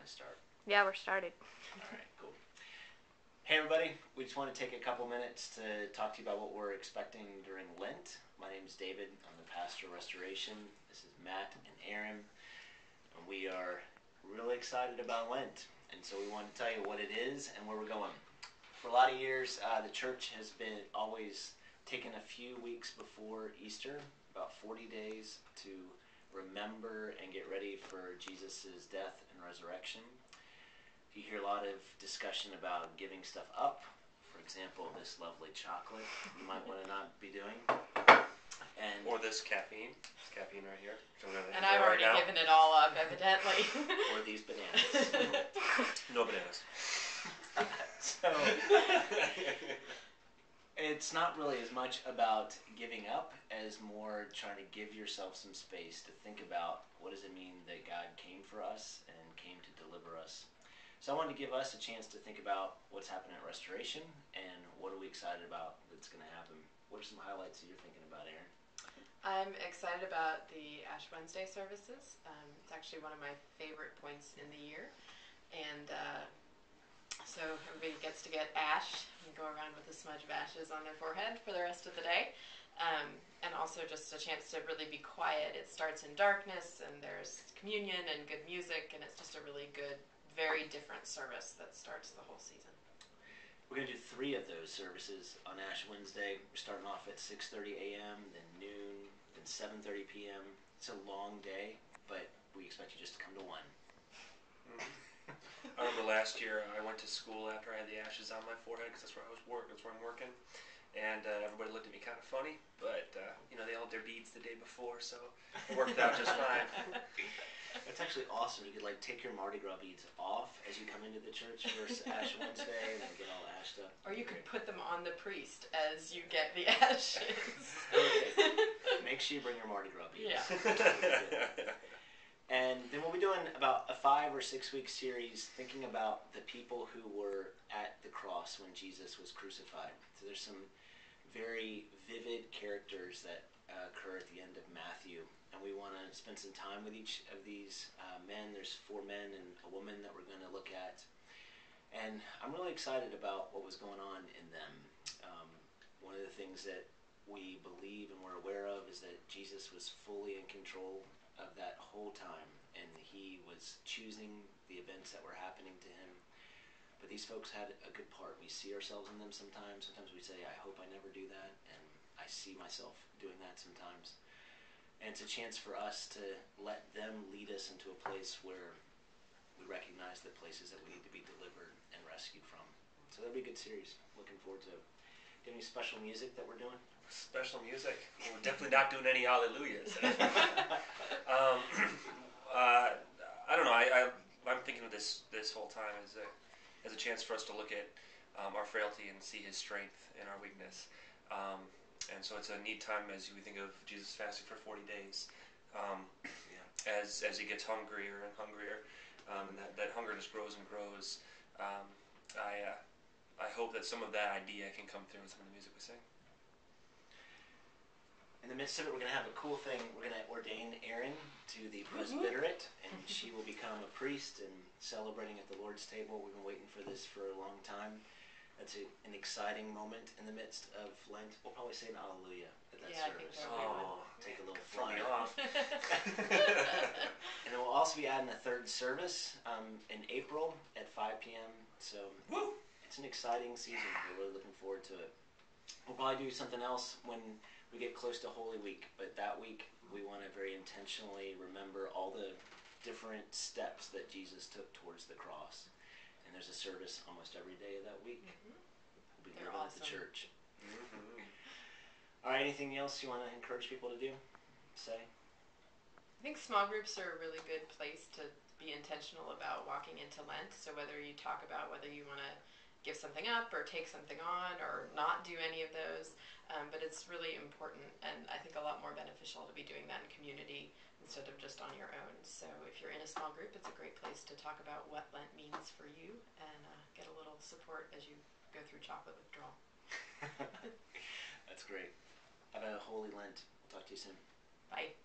to start? Yeah, we're started. All right, cool. Hey everybody, we just want to take a couple minutes to talk to you about what we're expecting during Lent. My name is David. I'm the pastor of Restoration. This is Matt and Aaron. And we are really excited about Lent. And so we want to tell you what it is and where we're going. For a lot of years, the church has been always taken a few weeks before Easter, about 40 days, to remember and get ready for Jesus' death and resurrection. You hear a lot of discussion about giving stuff up. For example, this lovely chocolate you might want to not be doing. Or this caffeine. This caffeine right here. And I've already given it all up, evidently. Or these bananas. No bananas. So, it's not really as much about giving up as more trying to give yourself some space to think about what does it mean that God came for us and came to deliver us. So I wanted to give us a chance to think about what's happening at Restoration and what are we excited about that's going to happen. What are some highlights that you're thinking about, Aaron? I'm excited about the Ash Wednesday services. It's actually one of my favorite points in the year. And so everybody gets to get ash and go around with a smudge of ashes on their forehead for the rest of the day. And also just a chance to really be quiet. It starts in darkness and there's communion and good music, and it's just a really good, very different service that starts the whole season. We're going to do 3 of those services on Ash Wednesday. We're starting off at 6:30 a.m., then noon, then 7:30 p.m. It's a long day, but we expect you just to come to one. I remember last year I went to school after I had the ashes on my forehead because that's where I'm working. And everybody looked at me kind of funny, but they all had their beads the day before, so it worked out just fine. That's actually awesome. You could take your Mardi Gras beads off as you come into the church for Ash Wednesday and then get all ashed up. Or you could put them on the priest as you get the ashes. Okay. Make sure you bring your Mardi Gras beads. Yeah. And then we'll be doing about a 5 or 6 week series thinking about the people who were at the cross when Jesus was crucified. So there's some very vivid characters that occur at the end of Matthew. And we want to spend some time with each of these men. There's 4 men and a woman that we're going to look at. And I'm really excited about what was going on in them. One of the things that we believe and we're aware of is that Jesus was fully in control of that whole time. And he was choosing the events that were happening to him. But these folks had a good part. We see ourselves in them sometimes. Sometimes we say, I hope I never do that. And I see myself doing that sometimes. And it's a chance for us to let them lead us into a place where we recognize the places that we need to be delivered and rescued from. So that'll be a good series. Looking forward to it. Do you have any special music that we're doing? Special music? Well, we're definitely not doing any hallelujahs. I don't know. I'm thinking of this whole time as a chance for us to look at our frailty and see his strength in our weakness. And so it's a neat time as we think of Jesus fasting for 40 days. As he gets hungrier and hungrier, and that hunger just grows and grows. I hope that some of that idea can come through in some of the music we sing. In the midst of it, we're going to have a cool thing. We're going to ordain Erin to the presbyterate, and she will become a priest and celebrating at the Lord's table. We've been waiting for this for a long time. That's an exciting moment in the midst of Lent. We'll probably say an alleluia at that service. I think so. Take a little throw me fly off. And then we'll also be adding a 3rd service in April at 5 p.m. So it's an exciting season. We're really looking forward to it. We'll probably do something else when we get close to Holy Week, but that week we want to very intentionally remember all the different steps that Jesus took towards the cross. And there's a service almost every day of that week. We'll be living at the church. All right, anything else you want to encourage people to do? Say? I think small groups are a really good place to be intentional about walking into Lent. So whether you talk about whether you want to give something up or take something on or not do any of those, but it's really important and I think a lot more beneficial to be doing that in community instead of just on your own. So if you're in a small group, it's a great place to talk about what Lent means for you and get a little support as you go through chocolate withdrawal. That's great. Have a holy Lent. We'll talk to you soon. Bye.